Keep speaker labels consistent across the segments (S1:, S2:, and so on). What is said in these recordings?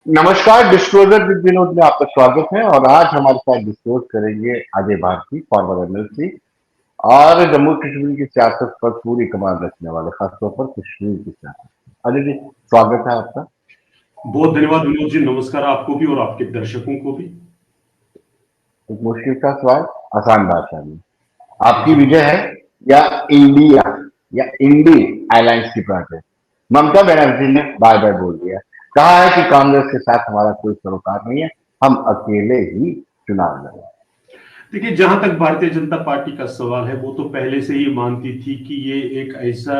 S1: नमस्कार, disclosure with Vinod में आपका स्वागत है। और आज हमारे साथ डिस्क्लोज करेंगे अजय भारती, फॉर्मर एमएलसी और जम्मू कश्मीर की सियासत पर पूरी कमान रखने वाले, खासतौर पर कश्मीर की सियासत। अजय जी, स्वागत है आपका।
S2: बहुत धन्यवाद विनोद जी। नमस्कार आपको भी और आपके दर्शकों को भी।
S1: एक मुश्किल का सवाल, आसान भाषा में। आपकी
S2: जी,
S1: विजय है या इंडिया या इंडी अलायंस की बात है? ममता बनर्जी ने बार बार बोल दिया, कहा है कि कांग्रेस के साथ हमारा कोई सरोकार नहीं है, हम अकेले ही चुनाव लड़ेंगे।
S2: देखिए, जहां तक भारतीय जनता पार्टी का सवाल है, वो तो पहले से ही मानती थी कि ये एक ऐसा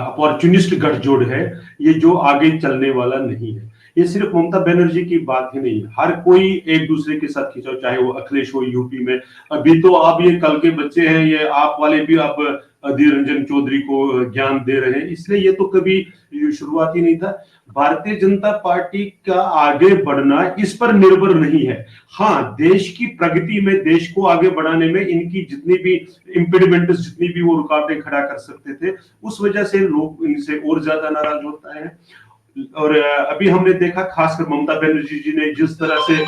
S2: अपॉर्चुनिस्ट गठजोड़ है, ये जो आगे चलने वाला नहीं है। ये सिर्फ ममता बनर्जी की बात ही नहीं है, हर कोई एक दूसरे के साथ खिंचाव, चाहे वो अखिलेश हो यूपी में। अभी तो अब ये कल के बच्चे हैं, ये आप वाले भी अब अधीर रंजन चौधरी को ज्ञान दे रहे हैं, इसलिए ये तो कभी शुरुआत ही नहीं था। भारतीय जनता पार्टी का आगे बढ़ना इस पर निर्भर नहीं है। हाँ, देश की प्रगति में, देश को आगे बढ़ाने में इनकी जितनी भी इम्पेडिमेंट्स, जितनी भी वो रुकावटें खड़ा कर सकते थे, उस वजह से लोग इनसे और ज्यादा नाराज होता है। और अभी हमने देखा, खासकर ममता बनर्जी जी ने जिस तरह से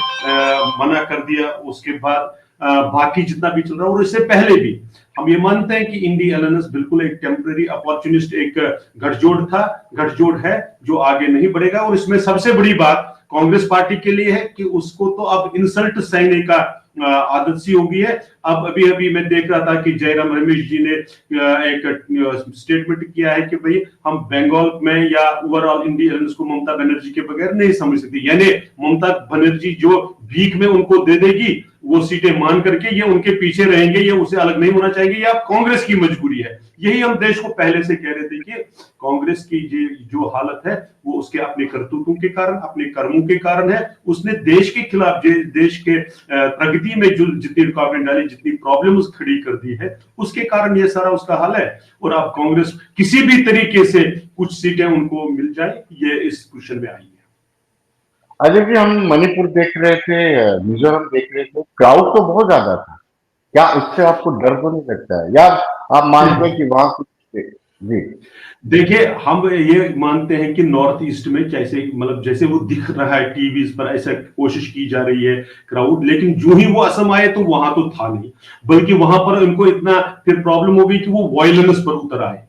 S2: मना कर दिया, उसके बाद बाकी जितना भी चल रहा है, और इससे पहले भी हम ये मानते हैं कि इंडी अलायंस बिल्कुल एक टेम्पररी अपॉर्चुनिस्ट एक गठजोड़ था, गठजोड़ है जो आगे नहीं बढ़ेगा। और इसमें सबसे बड़ी बात कांग्रेस पार्टी के लिए है कि उसको तो अब इंसल्ट सहने का आदत सी हो गई है। अब अभी अभी मैं देख रहा था कि जयराम रमेश जी ने एक स्टेटमेंट किया है कि भाई हम बंगाल में या ओवरऑल इंडिया अलायंस को ममता बनर्जी के बगैर नहीं समझ सकती। यानी ममता बनर्जी जो भीख में उनको दे देगी, वो सीटें मान करके ये उनके पीछे रहेंगे, ये उसे अलग नहीं होना चाहिए, या कांग्रेस की मजबूरी है। यही हम देश को पहले से कह रहे थे कि कांग्रेस की जो हालत है वो उसके अपने करतूतों के कारण, अपने कर्मों के कारण है। उसने देश के खिलाफ, देश के प्रगति में जो जितनी रुकावटें डाली, जितनी प्रॉब्लम्स खड़ी कर दी है, उसके कारण ये सारा उसका हाल है। और अब कांग्रेस किसी भी तरीके से कुछ सीटें उनको मिल जाए, ये इस क्वेश्चन में आई है।
S1: अजय जी, हम मणिपुर देख रहे थे, मिजोरम देख रहे थे, क्राउड तो बहुत ज्यादा था। क्या उससे आपको डर तो नहीं लगता है, या आप मानते हैं कि वहां कुछ? जी।
S2: देखिए, हम ये मानते हैं कि नॉर्थ ईस्ट में जैसे, मतलब जैसे वो दिख रहा है टीवी पर, ऐसा कोशिश की जा रही है क्राउड, लेकिन जो ही वो असम आए तो वहां तो था नहीं, बल्कि वहां पर उनको इतना फिर प्रॉब्लम हो गई कि वो वायलेंस पर उतर आए।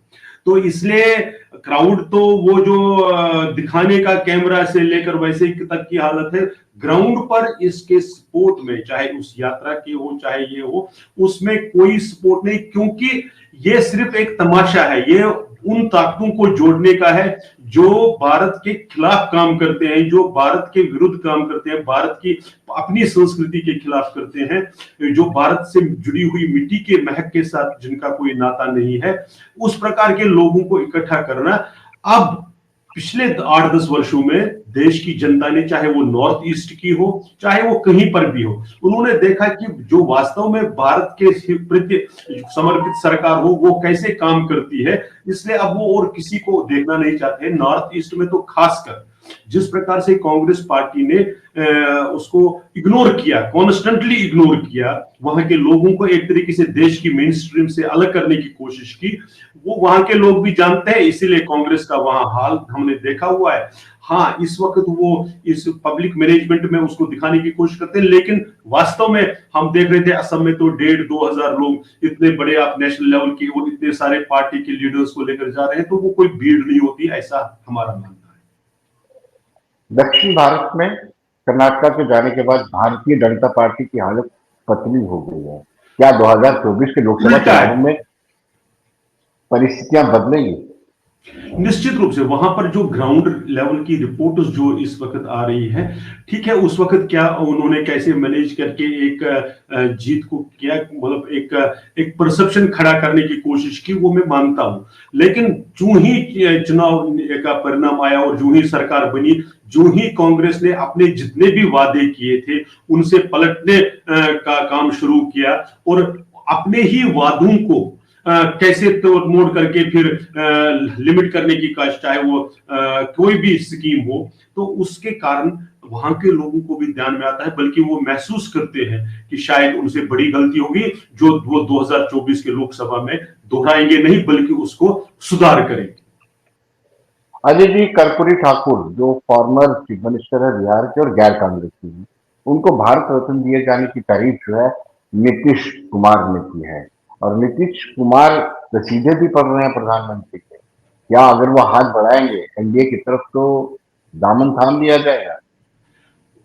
S2: तो इसलिए क्राउड तो वो जो दिखाने का कैमरा से लेकर वैसे तक की हालत है, ग्राउंड पर इसके सपोर्ट में, चाहे उस यात्रा की हो चाहे ये हो, उसमें कोई सपोर्ट नहीं। क्योंकि ये सिर्फ एक तमाशा है, ये उन ताकतों को जोड़ने का है जो भारत के खिलाफ काम करते हैं, जो भारत के विरुद्ध काम करते हैं, भारत की अपनी संस्कृति के खिलाफ करते हैं, जो भारत से जुड़ी हुई मिट्टी के महक के साथ जिनका कोई नाता नहीं है, उस प्रकार के लोगों को इकट्ठा करना। अब पिछले 8-10 वर्षों में देश की जनता ने, चाहे वो नॉर्थ ईस्ट की हो चाहे वो कहीं पर भी हो, उन्होंने देखा कि जो वास्तव में भारत के प्रति समर्पित सरकार हो वो कैसे काम करती है। इसलिए अब वो और किसी को देखना नहीं चाहते। नॉर्थ ईस्ट में तो खासकर जिस प्रकार से कांग्रेस पार्टी ने उसको इग्नोर किया, कॉन्स्टेंटली इग्नोर किया, वहां के लोगों को एक तरीके से देश की मेन स्ट्रीम से अलग करने की कोशिश की, वो वहां के लोग भी जानते हैं। इसीलिए कांग्रेस का वहां हाल हमने देखा हुआ है। हाँ, इस वक्त वो इस पब्लिक मैनेजमेंट में उसको दिखाने की कोशिश करते हैं, लेकिन वास्तव में हम देख रहे थे असम में तो 1,500-2,000 लोग, इतने बड़े आप नेशनल लेवल की और इतने सारे पार्टी के लीडर्स को लेकर जा रहे हैं, तो वो कोई भीड़ नहीं होती, ऐसा हमारा मानना है।
S1: दक्षिण भारत में कर्नाटक के जाने के बाद भारतीय जनता पार्टी की हालत पतली हो गई है। क्या 2024 के लोकसभा
S2: उल्टा है।
S1: चुनाव में परिस्थितियां बदलेंगी?
S2: निश्चित रूप से वहां पर जो ग्राउंड लेवल की रिपोर्ट्स जो इस वक्त आ रही है, ठीक है, उस वक्त क्या उन्होंने कैसे मैनेज करके एक जीत को किया, मतलब एक परसेप्शन खड़ा करने की कोशिश की, वो मैं मानता हूं। लेकिन जो ही चुनाव का परिणाम आया और जो ही सरकार बनी, जो ही कांग्रेस ने अपने जितने भी वादे किए थे उनसे पलटने का काम शुरू किया, और अपने ही वादों को कैसे तोड़ मोड़ करके फिर लिमिट करने की काश, चाहे वो कोई भी स्कीम हो, तो उसके कारण वहां के लोगों को भी ध्यान में आता है, बल्कि वो महसूस करते हैं कि शायद उनसे बड़ी गलती होगी, जो वो 2024 के लोकसभा में दोहराएंगे नहीं, बल्कि उसको सुधार करेंगे।
S1: अजय जी, कर्पूरी ठाकुर जो फॉर्मर चीफ मिनिस्टर है बिहार के और गैर कांग्रेसी हैं, उनको भारत रत्न दिए जाने की तारीफ जो है नीतीश कुमार ने की है। और नीतीश कुमार रसीदे भी पढ़ रहे हैं प्रधानमंत्री के। क्या अगर वो हाथ बढ़ाएंगे एनडीए की तरफ तो दामन थाम लिया जाएगा?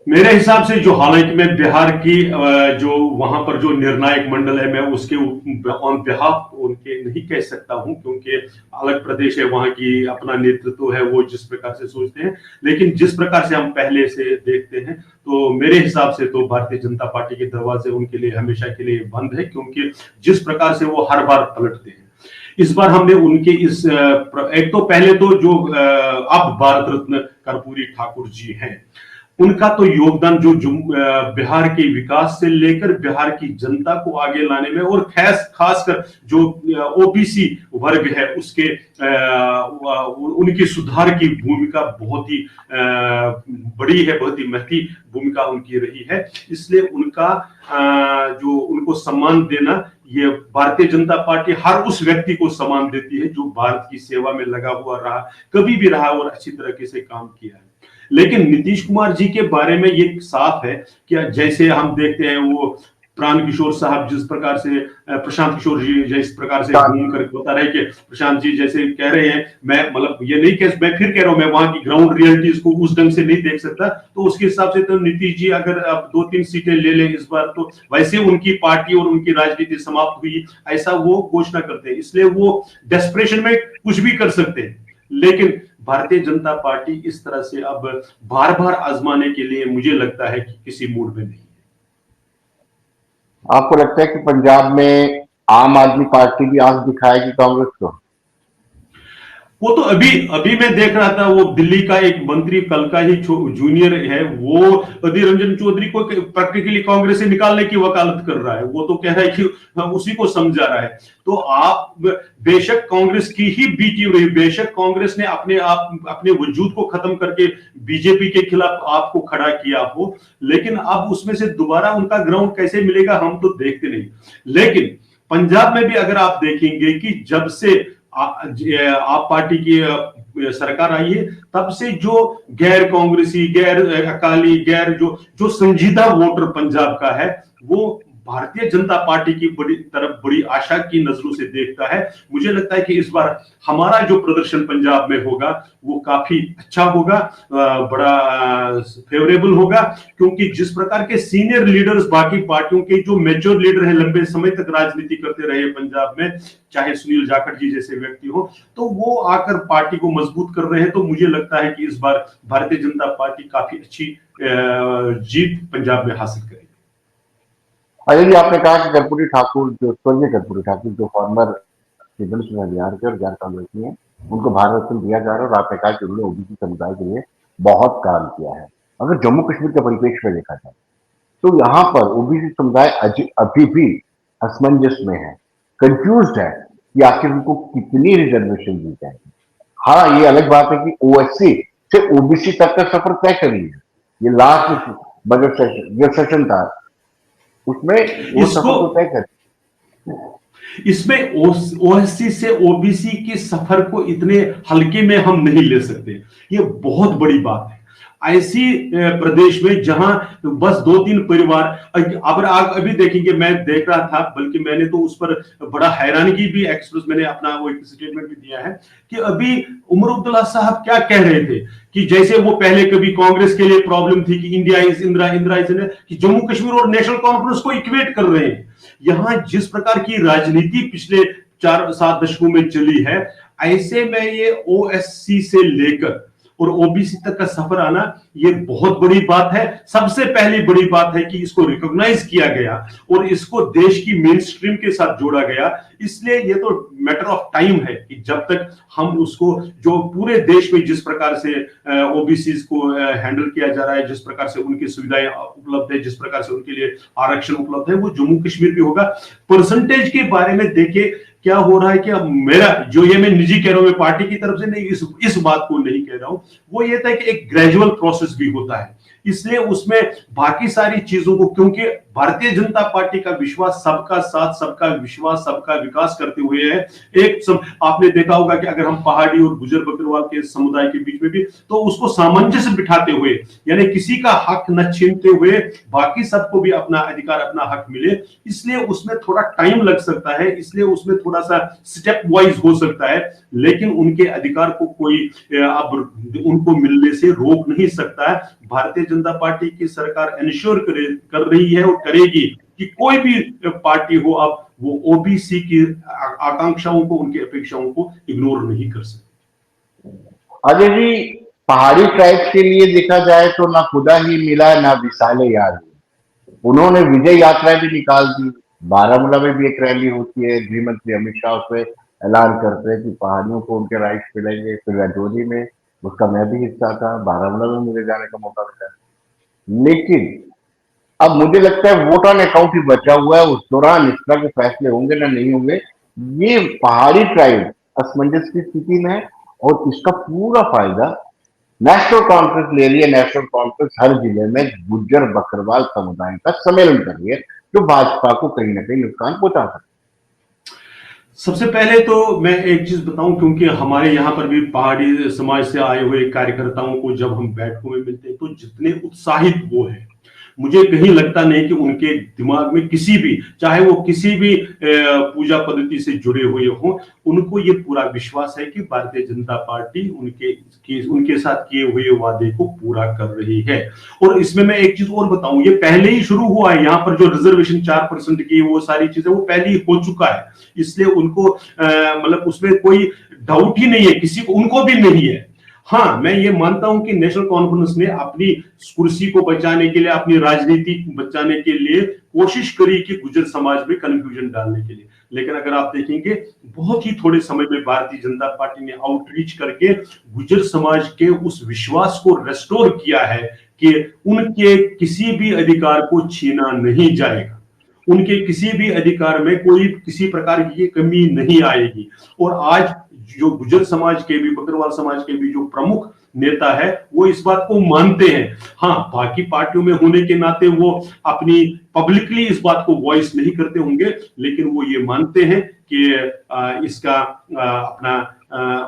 S2: मेरे हिसाब से जो, हालांकि मैं बिहार की जो वहां पर जो निर्णायक मंडल है, मैं उसके ऑन बिहाफ उनके नहीं कह सकता हूं, क्योंकि अलग प्रदेश है, वहां की अपना नेतृत्व है, वो जिस प्रकार से सोचते हैं। लेकिन जिस प्रकार से हम पहले से देखते हैं, तो मेरे हिसाब से तो भारतीय जनता पार्टी के दरवाजे उनके लिए हमेशा के लिए बंद है, क्योंकि जिस प्रकार से वो हर बार पलटते हैं। इस बार हमने उनके इस एक तो पहले तो जो अब भारत रत्न कर्पूरी ठाकुर जी हैं, उनका तो योगदान जो बिहार के विकास से लेकर बिहार की जनता को आगे लाने में, और खासकर जो ओबीसी वर्ग है उसके उनकी सुधार की भूमिका बहुत ही बड़ी है, बहुत ही महती भूमिका उनकी रही है। इसलिए उनका जो उनको सम्मान देना, ये भारतीय जनता पार्टी हर उस व्यक्ति को सम्मान देती है जो भारत की सेवा में लगा हुआ रहा, कभी भी रहा और अच्छी तरीके से काम किया है। लेकिन नीतीश कुमार जी के बारे में ये साफ है कि जैसे हम देखते हैं, वो प्राण किशोर साहब जिस प्रकार से, प्रशांत किशोर जी जिस प्रकार से घूम कर बता रहे कि प्रशांत जी जैसे कह रहे हैं, मैं मतलब ये नहीं कह, मैं फिर कह रहा हूं, मैं वहां की ग्राउंड रियलिटीज को उस ढंग से नहीं देख सकता। तो उसके हिसाब से तो नीतीश जी अगर अब 2-3 सीटें ले लें इस बार, तो वैसे उनकी पार्टी और उनकी राजनीति समाप्त हुई, ऐसा वो घोषणा करते हैं। इसलिए वो डेस्परेशन में कुछ भी कर सकते हैं। लेकिन भारतीय जनता पार्टी इस तरह से अब बार बार आजमाने के लिए मुझे लगता है कि किसी मूड में नहीं है।
S1: आपको लगता है कि पंजाब में आम आदमी पार्टी भी आंख दिखाएगी कांग्रेस को?
S2: वो तो अभी अभी मैं देख रहा था, वो दिल्ली का एक मंत्री, कल का ही जूनियर है, वो अधीर रंजन चौधरी को प्रैक्टिकली कांग्रेस से निकालने की वकालत कर रहा है। वो तो कह रहा है कि उसी को समझा रहा है। तो आप बेशक कांग्रेस की ही बी टीम रही, बेशक कांग्रेस ने अपने वजूद को खत्म करके बीजेपी के खिलाफ आपको खड़ा किया हो, लेकिन अब उसमें से दोबारा उनका ग्राउंड कैसे मिलेगा हम तो देखते नहीं। लेकिन पंजाब में भी अगर आप देखेंगे कि जब से आप पार्टी की सरकार आई है, तब से जो गैर कांग्रेसी, गैर अकाली, गैर जो संजीदा वोटर पंजाब का है, वो भारतीय जनता पार्टी की बड़ी आशा की नजरों से देखता है। मुझे लगता है कि इस बार हमारा जो प्रदर्शन पंजाब में होगा वो काफी अच्छा होगा, बड़ा फेवरेबल होगा, क्योंकि जिस प्रकार के सीनियर लीडर्स बाकी पार्टियों के जो मेच्योर लीडर हैं, लंबे समय तक राजनीति करते रहे पंजाब में, चाहे सुनील जाखड़ जी जैसे व्यक्ति हो, तो वो आकर पार्टी को मजबूत कर रहे हैं। तो मुझे लगता है कि इस बार भारतीय जनता पार्टी काफी अच्छी जीत पंजाब में हासिल करेगी।
S1: अजय जी, आपने कहा कि कर्पूरी ठाकुर, जो स्वर्गीय कर्पूरी ठाकुर जो फॉर्मर चीफ मिनिस्टर है बिहार के और गैर कांग्रेसी हैं, उनको भारत रत्न दिया जा रहा है, और आपने कहा कि उन्होंने ओबीसी समुदाय के लिए बहुत काम किया है। अगर जम्मू कश्मीर के परिप्रेक्ष्य में देखा जाए तो यहाँ पर ओबीसी समुदाय अभी भी असमंजस में है, कंफ्यूज्ड है कि आखिर उनको कितनी रिजर्वेशन दी जाएगी। हाँ, ये अलग बात है कि ओएससी से ओबीसी तक का सफर तय करी है। ये लास्ट बजट सेशन जो सेशन था उसमें वो सफर तो तय कर।
S2: इसमें ओएससी से ओबीसी के सफर को इतने हल्के में हम नहीं ले सकते, ये बहुत बड़ी बात है। ऐसी प्रदेश में जहां बस 2-3 परिवार, अगर आप अभी देखेंगे, मैं देख रहा था, बल्कि मैंने तो उस पर बड़ा हैरानगी भी एक्सप्रेस, मैंने अपना वो एक स्टेटमेंट भी दिया है कि अभी उमर अब्दुल्ला साहब क्या कह रहे थे कि जैसे वो पहले कभी कांग्रेस के लिए प्रॉब्लम थी कि India is Indira, Indira is कि जम्मू कश्मीर और नेशनल कॉन्फ्रेंस को इक्वेट कर रहे हैं। यहां जिस प्रकार की राजनीति पिछले 4-7 दशकों में चली है, ऐसे में ये ओएससी से लेकर और ओबीसी तक का सफर आना, ये बहुत बड़ी बात है। सबसे पहली बड़ी बात है कि इसको रिकॉग्नाइज किया गया और इसको देश की मेन स्ट्रीम के साथ जोड़ा गया। इसलिए ये तो मैटर ऑफ टाइम है कि जब तक हम उसको, जो पूरे देश में जिस प्रकार से ओबीसी को हैंडल किया जा रहा है, जिस प्रकार से उनकी सुविधाएं उपलब्ध है, जिस प्रकार से उनके लिए आरक्षण उपलब्ध है, वो जम्मू कश्मीर भी होगा। परसेंटेज के बारे में देखिए क्या हो रहा है कि अब मेरा जो, ये मैं निजी कह रहा हूं, मैं पार्टी की तरफ से नहीं, इस बात को नहीं कह रहा हूं, वो ये था कि एक ग्रेजुअल प्रोसेस भी होता है। इसलिए उसमें बाकी सारी चीजों को, क्योंकि भारतीय जनता पार्टी का विश्वास सबका साथ, सबका विश्वास, सबका विकास करते हुए है। आपने देखा होगा कि अगर हम पहाड़ी और गुजर बकरवाल के समुदाय के बीच में भी, तो उसको सामंजस्य बिठाते हुए, यानी किसी का हक न छीनते हुए बाकी सबको भी अपना अधिकार, अपना हक मिले, इसलिए उसमें थोड़ा टाइम लग सकता है, इसलिए उसमें थोड़ा सा स्टेप वाइज हो सकता है, लेकिन उनके अधिकार को कोई अब उनको मिलने से रोक नहीं सकता है। भारतीय जनता पार्टी की सरकार इंश्योर कर रही है और करेगी कि कोई भी पार्टी हो, अब वो ओबीसी की आकांक्षाओं को, उनकी अपेक्षाओं को इग्नोर नहीं कर सकते।
S1: अजय जी, पहाड़ी ट्राइब्स के लिए देखा जाए तो ना खुदा ही मिला ना विसाले यार। उन्होंने विजय यात्राएं भी निकाल दी। बारामूला में भी एक रैली होती है, गृह मंत्री अमित शाह उसमें ऐलान करते हैं कि पहाड़ियों को उनके राइट्स मिलेंगे। फिर राजौरी में, उसका मैं भी हिस्सा था, बारामूला में मुझे जाने का मौका मिला। लेकिन अब मुझे लगता है वोट ऑन अकाउंट ही बचा हुआ है, उस दौरान इस तरह के फैसले होंगे ना नहीं होंगे। ये पहाड़ी ट्राइब असमंजस की स्थिति में है और इसका पूरा फायदा नेशनल कॉन्फ्रेंस ले रही है। नेशनल कॉन्फ्रेंस हर जिले में गुज्जर बकरवाल समुदाय का सम्मेलन कर रही है, जो भाजपा को कहीं ना कहीं नुकसान पहुंचा सकता
S2: सबसे पहले तो मैं एक चीज बताऊं, क्योंकि हमारे यहाँ पर भी पहाड़ी समाज से आए हुए कार्यकर्ताओं को जब हम बैठकों में मिलते हैं, तो जितने उत्साहित वो हैं, मुझे कहीं लगता नहीं कि उनके दिमाग में किसी भी, चाहे वो किसी भी पूजा पद्धति से जुड़े हुए हों, उनको ये पूरा विश्वास है कि भारतीय जनता पार्टी उनके साथ किए हुए वादे को पूरा कर रही है। और इसमें मैं एक चीज और बताऊं, ये पहले ही शुरू हुआ है। यहाँ पर जो रिजर्वेशन 4% की, वो सारी चीजें वो पहले ही हो चुका है, इसलिए उनको मतलब उसमें कोई डाउट ही नहीं है, किसी को, उनको भी नहीं है। हाँ, मैं ये मानता हूं कि नेशनल कॉन्फ्रेंस ने अपनी कुर्सी को बचाने के लिए, अपनी राजनीति बचाने के लिए कोशिश करी कि गुजर समाज में कंफ्यूजन डालने के लिए। लेकिन अगर आप देखेंगे, बहुत ही थोड़े समय में भारतीय जनता पार्टी ने आउटरीच करके गुजर समाज के उस विश्वास को रेस्टोर किया है कि उनके किसी भी अधिकार को छीना नहीं जाएगा, उनके किसी भी अधिकार में कोई किसी प्रकार की कमी नहीं आएगी। और आज जो गुजर समाज के भी, बकरवाल समाज के भी जो प्रमुख नेता है, वो इस बात को मानते हैं। हाँ, बाकी पार्टियों में होने के नाते वो अपनी पब्लिकली इस बात को वॉइस नहीं करते होंगे, लेकिन वो ये मानते हैं कि इसका अपना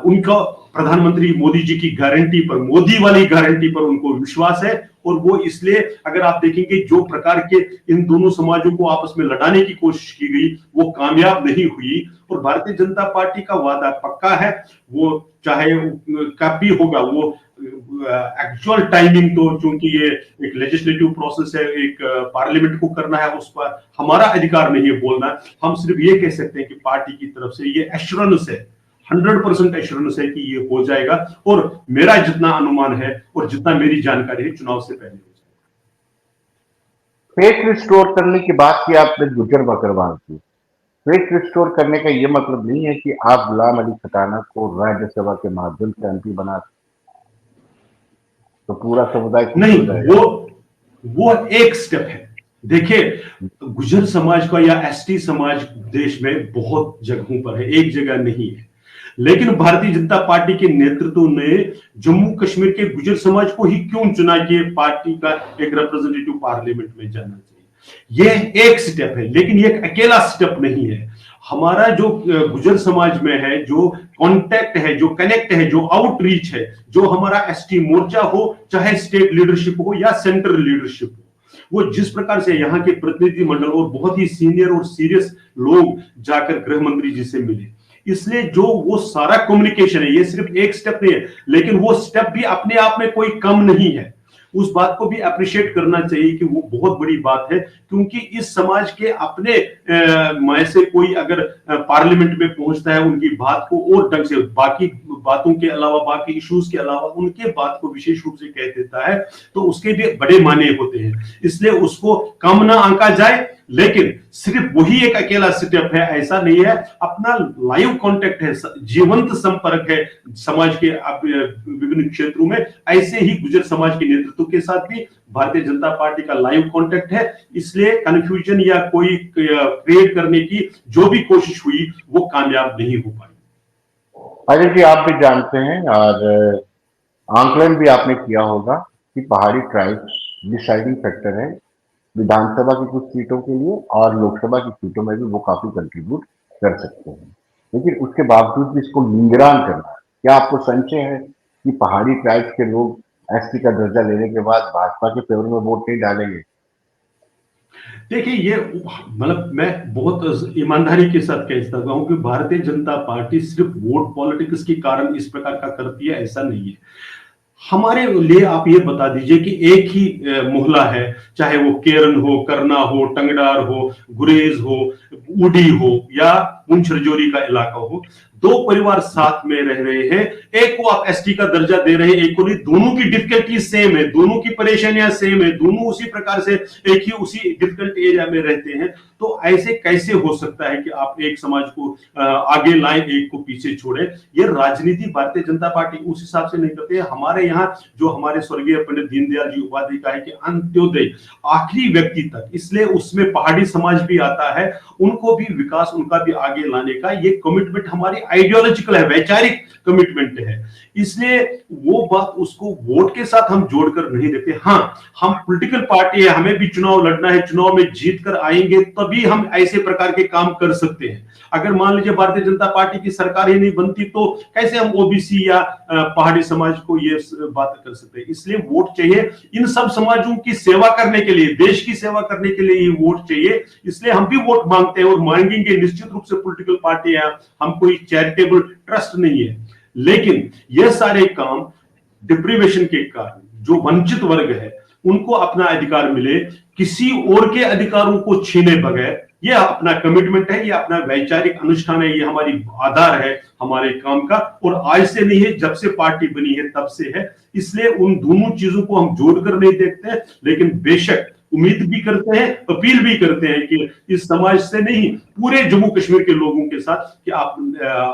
S2: उनका प्रधानमंत्री मोदी जी की गारंटी पर, मोदी वाली गारंटी पर उनको विश्वास है। और वो इसलिए, अगर आप देखेंगे, जो प्रकार के इन दोनों समाजों को आपस में लड़ाने की कोशिश की गई, वो कामयाब नहीं हुई। और भारतीय जनता पार्टी का वादा पक्का है, वो चाहे कब भी होगा, वो एक्चुअल टाइमिंग तो, चूंकि ये एक लेजिस्लेटिव प्रोसेस है, एक पार्लियामेंट को करना है, उस पर हमारा अधिकार नहीं है बोलना। हम सिर्फ ये कह सकते हैं कि पार्टी की तरफ से ये एश्योरेंस है, 100% एश्योरेंस है कि ये हो जाएगा। और मेरा जितना अनुमान है और जितना मेरी जानकारी है, चुनाव से पहले हो
S1: है। फेथ रिस्टोर करने की बात की आपने गुज्जर बकरवाल की। फेथ रिस्टोर करने का ये मतलब नहीं है कि आप गुलाम अली खटाना को राज्यसभा के माध्यम से एमपी बना, तो पूरा समुदाय खुश
S2: नहीं,
S1: हो जाएगा।
S2: वो एक स्टेप है। देखिए, गुजर समाज का या एसटी समाज देश में बहुत जगहों पर है, एक जगह नहीं है। लेकिन भारतीय जनता पार्टी के नेतृत्व ने जम्मू कश्मीर के गुजर समाज को ही क्यों चुना कि पार्टी का एक रिप्रेजेंटेटिव पार्लियामेंट में जाना चाहिए। यह एक स्टेप है, लेकिन ये एक अकेला स्टेप नहीं है। हमारा जो गुजर समाज में है, जो कांटेक्ट है, जो कनेक्ट है, जो आउटरीच है, जो हमारा एसटी मोर्चा हो, चाहे स्टेट लीडरशिप हो या सेंट्रल लीडरशिप हो, वो जिस प्रकार से यहाँ के प्रतिनिधि मंडल और बहुत ही सीनियर और सीरियस लोग जाकर गृह मंत्री जी से मिले, इसलिए जो वो सारा कम्युनिकेशन है, ये सिर्फ एक स्टेप नहीं है, लेकिन वो स्टेप भी अपने आप में कोई कम नहीं है। उस बात को भी अप्रिशिएट करना चाहिए कि वो बहुत बड़ी बात है, क्योंकि इस समाज के अपने में से कोई अगर पार्लियामेंट में पहुंचता है, उनकी बात को और ढंग से, बाकी बातों के अलावा, बाकी इश्यूज के अलावा उनके बात को विशेष रूप से कह देता है, तो उसके भी बड़े माने होते हैं। इसलिए उसको कम ना आंका जाए, लेकिन सिर्फ वही एक अकेला स्टेप है ऐसा नहीं है। अपना लाइव कांटेक्ट है, जीवंत संपर्क है समाज के विभिन्न क्षेत्रों में। ऐसे ही गुजर समाज के नेतृत्व के साथ भी भारतीय जनता पार्टी का लाइव कांटेक्ट है। इसलिए कंफ्यूजन या कोई क्रिएट करने की जो भी कोशिश हुई, वो कामयाब नहीं हो पाई।
S1: अजय जी, आप भी जानते हैं और आंकलन भी आपने किया होगा कि पहाड़ी ट्राइब्स डिसाइडिंग फैक्टर है विधानसभा की कुछ सीटों के लिए और लोकसभा की सीटों में भी वो काफी कंट्रीब्यूट कर सकते हैं। लेकिन उसके बावजूद भी इसको निगरान करना है। क्या आपको संशय है कि पहाड़ी ट्राइब्स के लोग एसटी का दर्जा लेने के बाद भाजपा के फेवर में वोट नहीं डालेंगे?
S2: देखिए ये मतलब मैं बहुत ईमानदारी के साथ कहता हूं कि भारतीय जनता पार्टी सिर्फ वोट पॉलिटिक्स के कारण इस प्रकार का करती है, ऐसा नहीं है। हमारे लिए आप ये बता दीजिए कि एक ही मोहल्ला है, चाहे वो केरन हो, करना हो, टंगडार हो, गुरेज हो, उडी हो या पुंछ रजौरी का इलाका हो, दो परिवार साथ में रह रहे हैं, एक को आप एसटी का दर्जा दे रहे हैं, एक को नहीं, दोनों की डिफिकल्टी सेम है, दोनों की परेशानियां सेम है, दोनों उसी प्रकार से एक ही उसी डिफिकल्ट एरिया में रहते हैं। तो ऐसे कैसे हो सकता है कि आप एक समाज को आगे लाएं, एक को पीछे छोड़े? ये राजनीति भारतीय जनता पार्टी उस हिसाब से नहीं करती है। हमारे यहाँ जो हमारे स्वर्गीय पंडित दीनदयाल जी उपाध्याय का है कि अंत्योदय आखिरी व्यक्ति तक, इसलिए उसमें पहाड़ी समाज भी आता है, उनको भी विकास, उनका भी आगे लाने का ये कमिटमेंट हमारी आइडियोलॉजिकल है, वैचारिक कमिटमेंट है। इसलिए वो बात उसको वोट के साथ हम जोड़कर नहीं देते। हाँ, हम पॉलिटिकल पार्टी है, हमें भी चुनाव लड़ना है, चुनाव में जीत कर आएंगे तभी हम ऐसे प्रकार के काम कर सकते हैं। अगर मान लीजिए भारतीय जनता पार्टी की सरकार ही नहीं बनती तो कैसे हम ओबीसी या पहाड़ी समाज को ये बात कर सकते हैं? इसलिए वोट चाहिए इन सब समाजों की सेवा करने के लिए, देश की सेवा करने के लिए ये वोट चाहिए। इसलिए हम भी वोट मांगते हैं और मांगेंगे निश्चित रूप से। पॉलिटिकल पार्टी है, हम कोई चैरिटेबल ट्रस्ट नहीं है, लेकिन ये सारे काम डिप्रीवेशन के कारण जो वंचित वर्ग है उनको अपना अधिकार मिले, किसी और के अधिकारों को छीने बगैर, ये अपना कमिटमेंट है, ये अपना वैचारिक अनुष्ठान है, ये हमारी आधार है हमारे काम का। और आज से नहीं है, जब से पार्टी बनी है तब से है। इसलिए उन दोनों चीजों को हम जोड़कर नहीं देखते, लेकिन बेशक उम्मीद भी करते हैं, अपील भी करते हैं कि इस समाज से नहीं, पूरे जम्मू कश्मीर के लोगों के साथ कि आप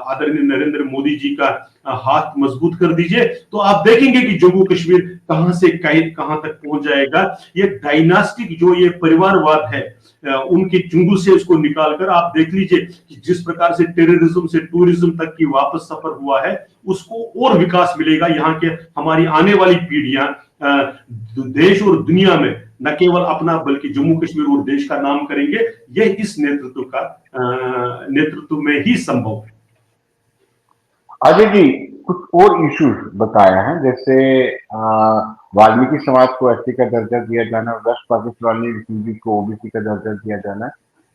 S2: आदरणीय नरेंद्र मोदी जी का हाथ मजबूत कर दीजिए, तो आप देखेंगे कि जम्मू कश्मीर कहां से कहां तक पहुंच जाएगा। ये डायनास्टिक जो ये परिवारवाद है, उनके चुंगल से उसको निकालकर आप देख लीजिए कि जिस प्रकार से टेररिज्म से टूरिज्म तक की वापस सफर हुआ है, उसको और विकास मिलेगा। यहाँ के हमारी आने वाली पीढ़ियां देश और दुनिया में न केवल अपना बल्कि जम्मू कश्मीर और देश का नाम करेंगे। यह इस नेतृत्व में ही संभव है।
S1: अजय जी, कुछ और इश्यूज बताया है, जैसे वाल्मीकि समाज को एसटी का दर्जा दिया जाना, वेस्ट पाकिस्तानी रिफ्यूजी को ओबीसी का दर्जा दिया जाना,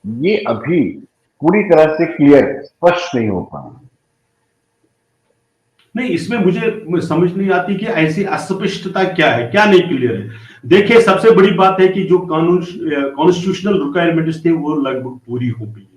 S1: ये अभी पूरी तरह से क्लियर, स्पष्ट नहीं हो पाया।
S2: नहीं, इसमें मुझे समझ नहीं आती कि ऐसी अस्पष्टता क्या है, क्या नहीं क्लियर है। देखिए, सबसे बड़ी बात है कि जो कॉन्स्टिट्यूशनल रिक्वायरमेंट्स थे वो लगभग पूरी हो गई है।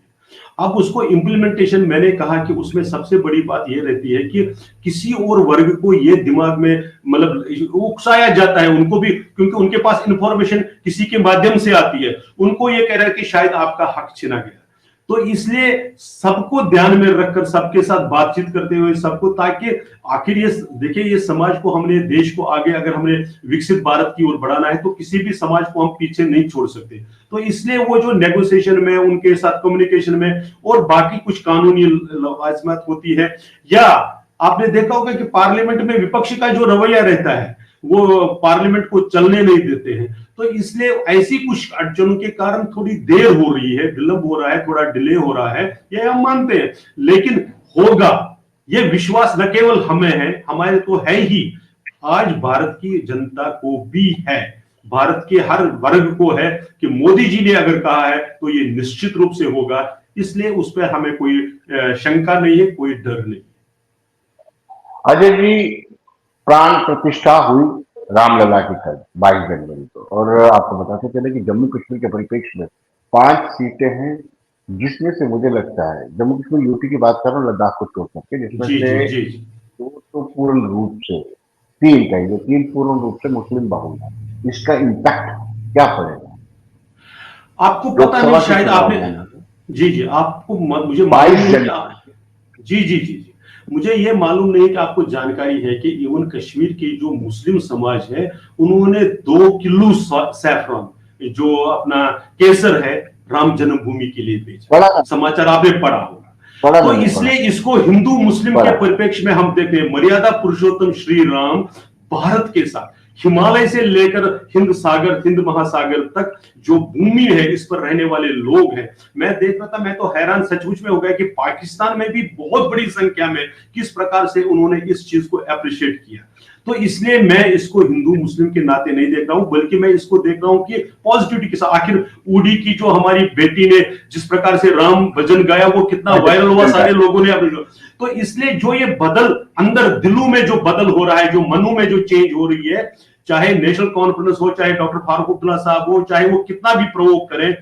S2: अब उसको इम्प्लीमेंटेशन, मैंने कहा कि उसमें सबसे बड़ी बात यह रहती है कि किसी और वर्ग को ये दिमाग में मतलब उकसाया जाता है, उनको भी, क्योंकि उनके पास इंफॉर्मेशन किसी के माध्यम से आती है, उनको ये कह रहा है कि शायद आपका हक छीना गया। तो इसलिए सबको ध्यान में रखकर, सबके साथ बातचीत करते हुए सबको, ताकि आखिर ये देखिए, ये समाज को हमने, देश को आगे अगर हमने विकसित भारत की ओर बढ़ाना है तो किसी भी समाज को हम पीछे नहीं छोड़ सकते। तो इसलिए वो जो नेगोशिएशन में, उनके साथ कम्युनिकेशन में और बाकी कुछ कानूनी लवाजमत होती है, या आपने देखा होगा कि पार्लियामेंट में विपक्ष का जो रवैया रहता है वो पार्लियामेंट को चलने नहीं देते हैं। तो इसलिए ऐसी कुछ अड़चनों के कारण थोड़ी देर हो रही है, विलंब हो रहा है, थोड़ा डिले हो रहा है, ये हम मानते हैं, लेकिन होगा। ये विश्वास न केवल हमें है, हमारे तो है ही, आज भारत की जनता को भी है, भारत के हर वर्ग को है कि मोदी जी ने अगर कहा है तो ये निश्चित रूप से होगा। इसलिए उस पर हमें कोई शंका नहीं है, कोई डर नहीं।
S1: अजय जी, प्राण प्रतिष्ठा हुई रामलला की कल 22 जनवरी को, और आपको बताते चले कि जम्मू कश्मीर के परिप्रेक्ष्य में 5 सीटें हैं, जिसमें से मुझे लगता है, जम्मू कश्मीर यूटी की बात कर रहा हूँ, लद्दाख को छोड़ करके, जिसमें से 2 तो पूर्ण रूप से, 3 कहेंगे, 3 पूर्ण रूप से मुस्लिम बहुल है। इसका इम्पैक्ट क्या पड़ेगा?
S2: आपको पता नहीं, शायद आपने, जी आपको, मुझे
S1: 22 जनवरी,
S2: जी मुझे ये मालूम नहीं कि आपको जानकारी है कि इवन कश्मीर के जो मुस्लिम समाज है उन्होंने 2 किलो सैफरॉन, जो अपना केसर है, राम जन्मभूमि के लिए भेजा। समाचार आपने पढ़ा होगा। तो इसलिए इसको हिंदू मुस्लिम के परिप्रेक्ष्य में हम देखते हैं, मर्यादा पुरुषोत्तम श्री राम भारत के साथ, हिमालय से लेकर हिंद महासागर तक जो भूमि है, इस पर रहने वाले लोग हैं। मैं देख रहा था, मैं तो हैरान सचमुच में हो गया कि पाकिस्तान में भी बहुत बड़ी संख्या में किस प्रकार से उन्होंने इस चीज को अप्रिशिएट किया। तो इसलिए मैं इसको हिंदू मुस्लिम के नाते नहीं देख रहा हूं, बल्कि मैं इसको देख रहा हूं कि पॉजिटिविटी के साथ। आखिर उड़ी की जो हमारी बेटी ने जिस प्रकार से राम भजन गाया, वो कितना वायरल हुआ, सारे लोगों ने तो इसलिए जो ये बदल अंदर दिलों में जो बदल हो रहा है, जो मनों में जो चेंज हो रही है, चाहे नेशनल कॉन्फ्रेंस हो, चाहे डॉक्टर फारूक अब्दुल्ला साहब हो, चाहे वो कितना भी प्रवोक करें,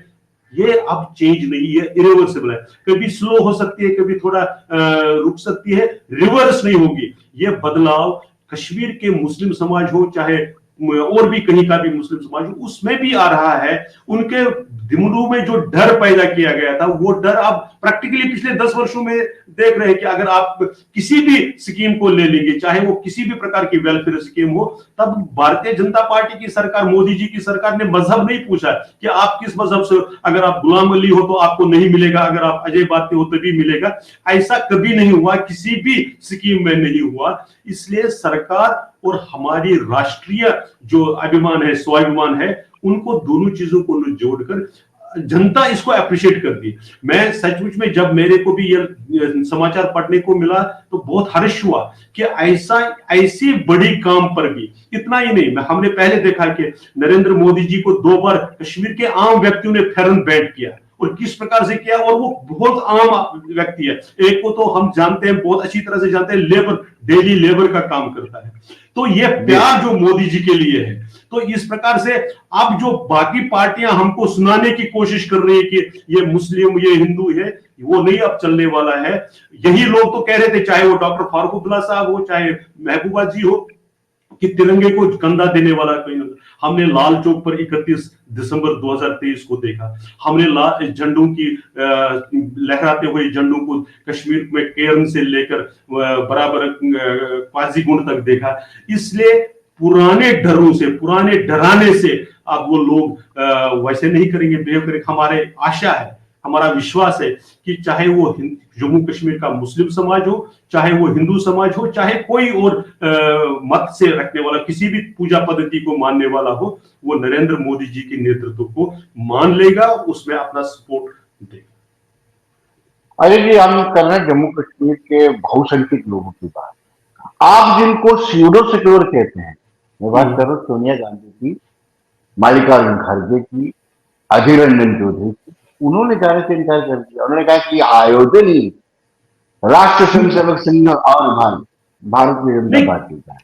S2: ये अब चेंज नहीं है, इरिवर्सिबल है। कभी स्लो हो सकती है, कभी थोड़ा रुक सकती है, रिवर्स नहीं होगी। ये बदलाव कश्मीर के मुस्लिम समाज हो, चाहे और भी कहीं का भी मुस्लिम समाज हो, उसमें भी आ रहा है। उनके दिमाग में जो डर पैदा किया गया था, वो डर अब प्रैक्टिकली पिछले 10 वर्षों में देख रहे हैं कि अगर आप किसी भी स्कीम को ले लेंगे, चाहे वो किसी भी प्रकार की वेलफेयर स्कीम हो, तब भारतीय जनता पार्टी की सरकार, मोदी जी की सरकार ने मजहब नहीं पूछा कि आप किस मजहब से, अगर आप गुलाम अली हो तो आपको नहीं मिलेगा, अगर आप अजय बाते हो तभी मिलेगा। ऐसा कभी नहीं हुआ, किसी भी स्कीम में नहीं हुआ। इसलिए सरकार और हमारी राष्ट्रीय जो अभिमान है, स्वाभिमान है, उनको दोनों चीजों को जोड़कर जनता इसको अप्रिशिएट करती है। मैं सचमुच में जब मेरे को भी ये समाचार पढ़ने को मिला तो बहुत हर्ष हुआ कि ऐसी बड़ी काम पर भी, इतना ही नहीं, हमने पहले देखा कि नरेंद्र मोदी जी को 2 बार कश्मीर के आम व्यक्तियों ने फेरन बैठ किया, और किस प्रकार से किया, और वो बहुत आम व्यक्ति है। एक को तो हम जानते हैं, बहुत अच्छी तरह से जानते हैं, लेबर, डेली लेबर का काम करता है। तो ये प्यार जो मोदी जी के लिए है, तो इस प्रकार से अब जो बाकी पार्टियां हमको सुनाने की कोशिश कर रही है कि ये मुस्लिम, ये हिंदू है, वो नहीं अब चलने वाला है। यही लोग तो कह रहे थे, चाहे वो डॉक्टर फारूक अब्दुल्ला साहब हो, चाहे महबूबा जी हो, कि तिरंगे को कंधा देने वाला कोई नहीं। हमने लाल चौक पर 31 दिसंबर 2023 को देखा, हमने झंडों की लहराते हुए झंडों को कश्मीर में केरन से लेकर बराबर काजीगुंड तक देखा। इसलिए पुराने डरों से, पुराने डराने से अब वो लोग वैसे नहीं करेंगे, बिहेव करेंगे। हमारे आशा है, हमारा विश्वास है कि चाहे वो जम्मू कश्मीर का मुस्लिम समाज हो, चाहे वो हिंदू समाज हो, चाहे कोई और मत से रखने वाला, किसी भी पूजा पद्धति को मानने वाला हो, वो नरेंद्र मोदी जी के नेतृत्व को मान लेगा, उसमें अपना सपोर्ट देगा।
S1: अरे जी, हम कर रहे हैं जम्मू कश्मीर के बहुसंख्यक लोगों की बात। आप जिनको स्यूडो सिक्योर कहते हैं, मैं बात कर रहा हूँ सोनिया गांधी की, मल्लिकार्जुन खड़गे की, अधीर रंजन चौधरी की। उन्होंने जाने से इनकार कर दिया। उन्होंने कहा कि आयोजन ही राष्ट्र स्वयंसेवक संघ और भारतीय जनता पार्टी का।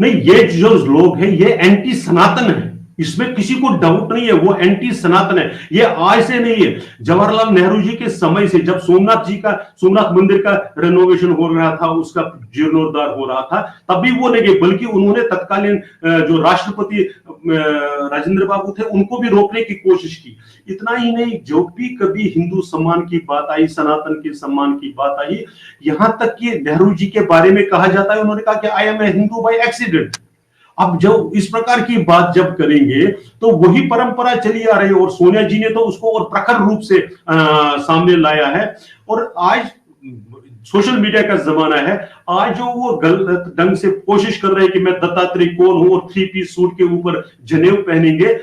S2: नहीं, ये जो लोग हैं ये एंटी सनातन है, इसमें किसी को डाउट नहीं है, वो एंटी सनातन है। ये आज से नहीं है, जवाहरलाल नेहरू जी के समय से, जब सोमनाथ मंदिर का रेनोवेशन हो रहा था, उसका जीर्णोद्धार हो रहा था, तब भी वो नहीं गए, बल्कि उन्होंने तत्कालीन जो राष्ट्रपति राजेंद्र बाबू थे, उनको भी रोकने की कोशिश की। इतना ही नहीं, जो भी कभी हिंदू सम्मान की बात आई, सनातन के सम्मान की बात आई, यहां तक कि नेहरू जी के बारे में कहा जाता है, उन्होंने कहा कि I am a Hindu by accident. अब जब इस प्रकार की बात जब करेंगे तो वही परंपरा चली आ रही है, और सोनिया जी ने तो उसको और प्रखर रूप से सामने लाया है। और आज सोशल मीडिया का जमाना है, आज जो वो गलत ढंग से कोशिश कर रहे हैं कि मैं दत्तात्रेय कौन हूं और 3 पीस सूट के ऊपर जनेऊ पहनेंगे,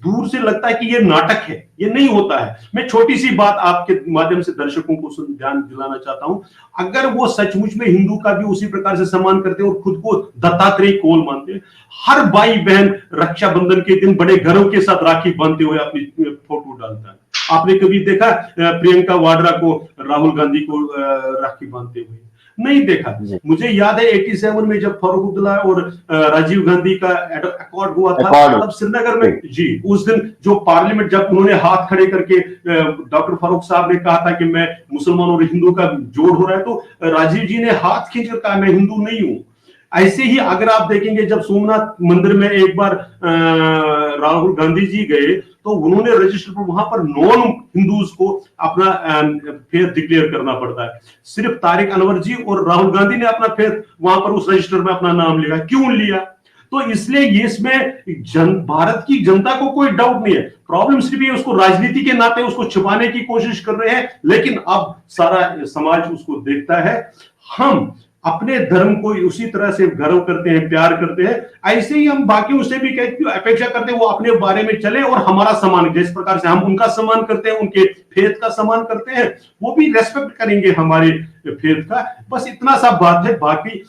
S2: दूर से लगता है कि ये नाटक है, ये नहीं होता है। मैं छोटी सी बात आपके माध्यम से दर्शकों को ध्यान दिलाना चाहता हूं। अगर वो सचमुच में हिंदू का भी उसी प्रकार से सम्मान करते और खुद को दत्तात्रेय कौल मानते, हर भाई बहन रक्षाबंधन के दिन बड़े गर्व के साथ राखी बांधते हुए अपनी फोटो डालता है। आपने कभी देखा प्रियंका वाड्रा को, राहुल गांधी को राखी बांधते हुए? नहीं देखा। मुझे याद है 87 में जब फारूक अब्दुल्ला और राजीव गांधी का अकॉर्ड हुआ था, तब श्रीनगर में जी, उस दिन जो पार्लियामेंट, जब उन्होंने हाथ खड़े करके डॉक्टर फारूक साहब ने कहा था कि मैं मुसलमान और हिंदू का जोड़ हो रहा है, तो राजीव जी ने हाथ खींचकर कहा मैं हिंदू नहीं हूं। ऐसे ही अगर आप देखेंगे, जब सोमनाथ मंदिर में एक बार राहुल गांधी जी गए, तो उन्होंने रजिस्टर पर वहां पर नॉन हिंदूज को अपना फेथ डिक्लेयर करना पड़ता है। सिर्फ तारिक अनवर जी और राहुल गांधी ने अपना फेथ वहां पर उस रजिस्टर में अपना नाम लिखा। क्यों लिया? तो इसलिए ये इसमें भारत की जनता को कोई डाउट नहीं है। प्रॉब्लम सिर्फ ये, उसको राजनीति के नाते उसको छिपाने की कोशिश कर रहे हैं, लेकिन अब सारा समाज उसको देखता है। हम अपने धर्म को उसी तरह से गर्व करते हैं, प्यार करते हैं, ऐसे ही हम बाकियों से भी अपेक्षा करते हैं वो अपने बारे में चले और हमारा सम्मान, जिस प्रकार से हम उनका सम्मान करते हैं, उनके फेथ का सम्मान करते हैं, वो भी रेस्पेक्ट करेंगे हमारे फेथ का। बस इतना सा बात है। बाकी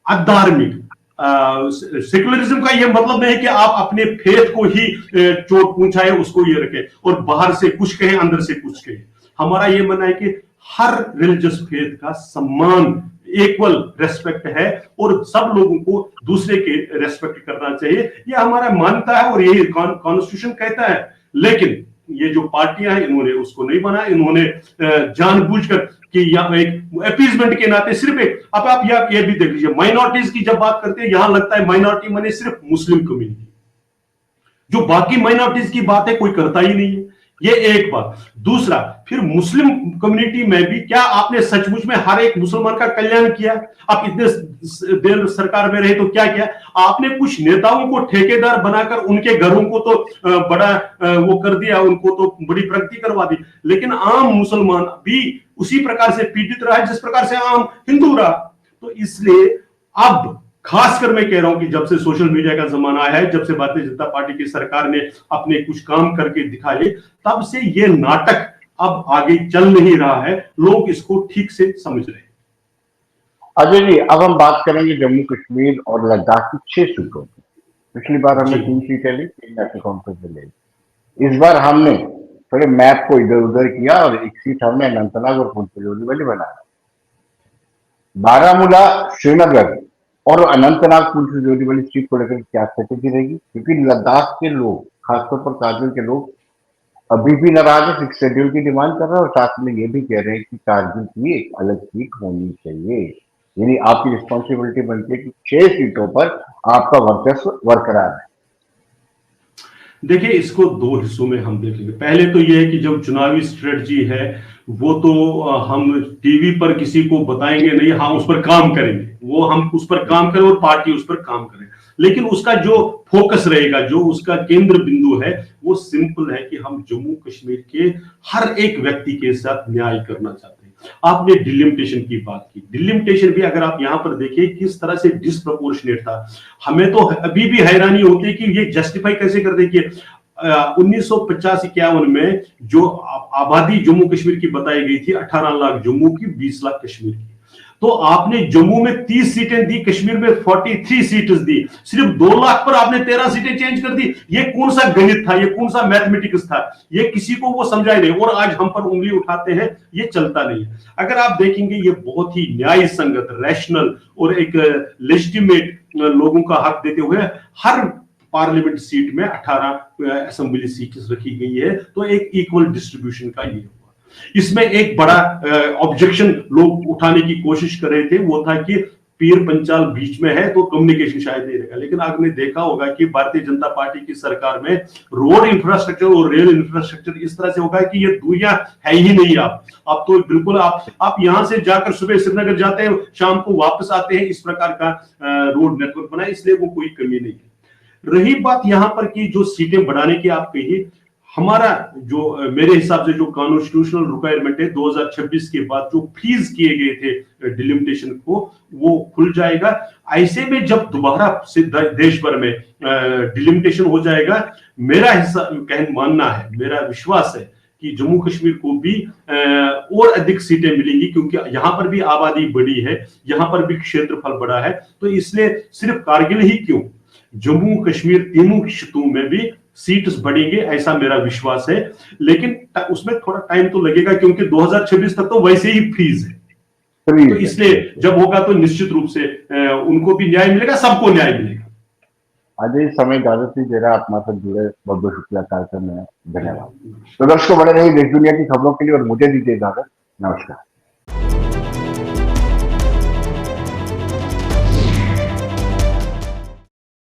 S2: अधार्मिक सेकुलरिज्म का यह मतलब नहीं है कि आप अपने फेथ को ही चोट पहुंचाए, उसको ये रखे और बाहर से कुछ कहे अंदर से कुछ कहे। हमारा ये मानना है कि हर रिलीजियस फेथ का सम्मान, इक्वल रेस्पेक्ट है और सब लोगों को दूसरे के रेस्पेक्ट करना चाहिए। यह हमारा मानता है और यही कॉन्स्टिट्यूशन कहता है। लेकिन ये जो पार्टियां हैं इन्होंने उसको नहीं बना, इन्होंने जानबूझकर कि यहाँ एक अपीजमेंट के नाते सिर्फ एक, अब आप ये भी देख लीजिए, माइनॉरिटीज की जब बात करते हैं यहां लगता है माइनॉरिटी माने सिर्फ मुस्लिम कम्युनिटी, जो बाकी माइनॉरिटीज की बात है कोई करता ही नहीं है। ये एक बात। दूसरा, फिर मुस्लिम कम्युनिटी में भी क्या आपने सचमुच में हर एक मुसलमान का कल्याण किया? आप इतने देर सरकार में रहे तो क्या किया आपने? कुछ नेताओं को ठेकेदार बनाकर उनके घरों को तो बड़ा वो कर दिया, उनको तो बड़ी प्रगति करवा दी, लेकिन आम मुसलमान भी उसी प्रकार से पीड़ित रहा जिस प्रकार से आम हिंदू रहा। तो इसलिए अब खासकर मैं कह रहा हूं कि जब से सोशल मीडिया का जमाना आया है, जब से भारतीय जनता पार्टी की सरकार ने अपने कुछ काम करके दिखाए, तब से ये नाटक अब आगे चल नहीं रहा है। लोग इसको ठीक से समझ रहे हैं।
S1: अजय जी, अब हम बात करेंगे जम्मू कश्मीर और लद्दाख की 6 सीटों की। पिछली बार हमने 3 सीटें ली, 3 नेशनल कॉन्फ्रेंस में ली। इस बार हमने थोड़े मैप को इधर उधर किया और एक सीट हमने अनंतनाग और पुंछलोली वाली बनाया। बारामूला, श्रीनगर और अनंतनाग पुंछलोली वाली सीट को लेकर क्या स्थिति रहेगी? क्योंकि लद्दाख के लोग, खासतौर पर कारगिल के लोग अभी भी नाराज है, 6 शेड्यूल की डिमांड कर रहे हैं और साथ में ये भी कह रहे हैं कि कारगिल की एक अलग सीट होनी चाहिए। यानी आपकी रिस्पॉन्सिबिलिटी बनती है कि 6 सीटों पर आपका वर्चस्व बरकरार है।
S2: देखिए, इसको 2 हिस्सों में हम देखेंगे। पहले तो यह है कि जब चुनावी स्ट्रेटजी है वो तो हम टीवी पर किसी को बताएंगे नहीं, हम उस पर काम करेंगे, वो हम उस पर काम करें और पार्टी उस पर काम करे। लेकिन उसका जो फोकस रहेगा, जो उसका केंद्र बिंदु है, वो सिंपल है कि हम जम्मू कश्मीर के हर एक व्यक्ति के साथ न्याय करना चाहते हैं। आपने डिलिमिटेशन की बात की, डिलिमिटेशन भी अगर आप यहां पर देखिए किस तरह से डिस्प्रपोर्शनेट था। हमें तो अभी भी हैरानी होती है कि ये जस्टिफाई कैसे कर दे कि 1950-51 में जो आबादी जम्मू कश्मीर की बताई गई थी 18 लाख जम्मू की, 20 लाख कश्मीर की, तो आपने जम्मू में 30 सीटें दी, कश्मीर में 43 सीटें दी, सिर्फ 2 लाख पर आपने 13 सीटें चेंज कर दी। ये कौन सा गणित था, ये कौन सा मैथमेटिक्स था? ये किसी को वो समझाई नहीं और आज हम पर उंगली उठाते हैं, ये चलता नहीं है। अगर आप देखेंगे ये बहुत ही न्याय संगत, रैशनल और एक लेजिटिमेट लोगों का हक देते हुए हर पार्लियामेंट सीट में 18 असेंबली सीट्स रखी गई है, तो एक इक्वल डिस्ट्रीब्यूशन का ये हुआ। इसमें एक बड़ा ऑब्जेक्शन लोग उठाने की कोशिश कर रहे थे, वो था कि पीर पंचाल बीच में है तो कम्युनिकेशन शायद नहीं रहेगा। लेकिन आपने देखा होगा कि भारतीय जनता पार्टी की सरकार में रोड इंफ्रास्ट्रक्चर और रेल इंफ्रास्ट्रक्चर इस तरह से होगा कि ये दूरियां है ही नहीं। आप तो बिल्कुल आप यहां से जाकर सुबह श्रीनगर जाते हैं, शाम को वापस आते हैं, इस प्रकार का रोड नेटवर्क बना, इसलिए वो कोई कमी नहीं है। रही बात यहां पर की जो सीटें बढ़ाने की आप कहिए, हमारा जो मेरे हिसाब से जो कॉन्स्टिट्यूशनल रिक्वायरमेंट है 2026 के बाद जो फ्रीज किए गए थे डिलिमिटेशन को, वो खुल जाएगा। ऐसे में जब दोबारा देश भर में डिलिमिटेशन हो जाएगा, मेरा मानना है, मेरा विश्वास है कि जम्मू कश्मीर को भी और अधिक सीटें मिलेंगी, क्योंकि यहां पर भी आबादी बड़ी है, यहां पर भी क्षेत्रफल बड़ा है। तो इसलिए सिर्फ कारगिल ही क्यों, जम्मू कश्मीर तीनों क्षेत्रों में भी सीट्स बढ़ेंगे, ऐसा मेरा विश्वास है। लेकिन उसमें थोड़ा टाइम तो लगेगा, क्योंकि 2026 तक तो वैसे ही फ्रीज है। तो इसलिए जब होगा तो निश्चित रूप से उनको भी न्याय मिलेगा, सबको न्याय मिलेगा।
S1: आज समय इजाजत नहीं दे रहा, आप हमारे साथ जुड़े, बहुत बहुत शुक्रिया कार्यक्रम में, धन्यवाद। तो दर्शकों बने रहिए देश दुनिया की खबरों के लिए और मुझे दीजिए इजाजत। नमस्कार।